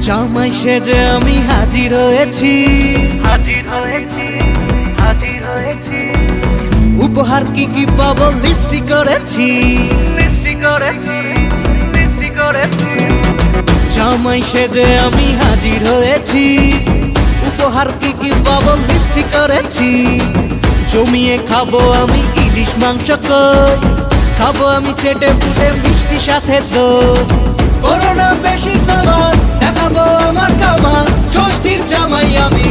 জামাই সেজে আমি হাজির হয়েছি, উপহার কি কি পাবো লিস্টি করেছি। জামাই সেজে আমি হাজির হয়েছি, উপহার কি কি পাবো লিস্টি করেছি। জমিয়ে খাবো আমি ইলিশ মাংস কই, খাবো আমি চেটে পুটে মিষ্টি সাথে দই। করোনা বেশি সামান দেখাবো আমার কামান, ষষ্ঠীর জামাই আমি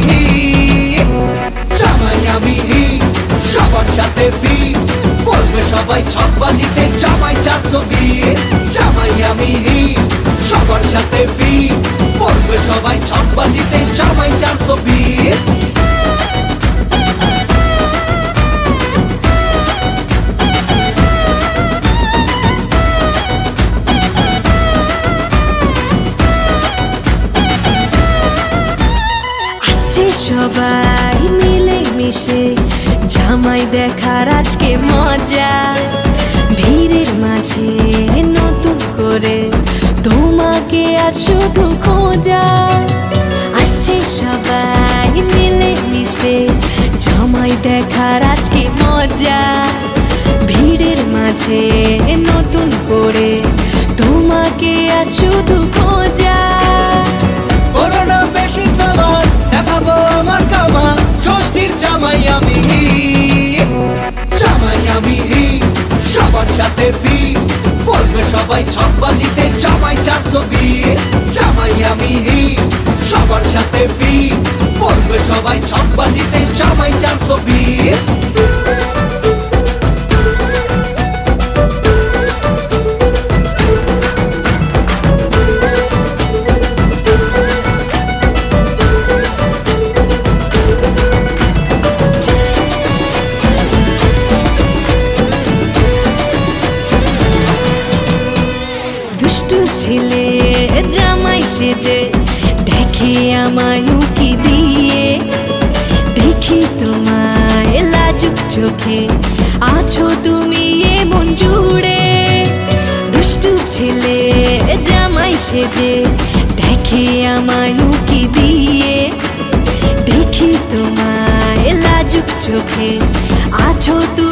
জামাই আমি সবার সাথে ফিট, বলবে সবাই ছকবাজিতে জামাই 420। জামাই আমি সবার সাথে ফিট, বলবে সবাই ছকবাজিতে জামাই 420। সবাই মিলে মিশে জামাই দেখার আজকে মজা, ভিড়ের মাঝে নতুন করে তোমাকে আজ শুধু খোঁজা। আসছে সবাই মিলে মিশে জামাই দেখার আজকে মজা, ভিড়ের মাঝে নতুন করে তোমাকে আজ শুধু খোঁজা। করোনা বেশি সামান দেখাবো আমার কামান, ষষ্ঠীর জামাই আমি জামাই আমি সবার সাথে ফিট, বলবে সবাই ছকবাজিতে জামাই 420। জামাই আমি সবার সাথে ফিট, বলবে সবাই ছকবাজিতে জামাই 420। ছেলে জামাই সেজে দেখে আমায় উকি দিয়ে, দেখি তোমায় লাজুক চোখে আছো তুমি এমন জুড়ে। দুষ্টু ছেলে জামাই সেজে দেখে আমায় উকি দিয়ে, দেখি তোমায় লাজুক চোখে আছো তুমি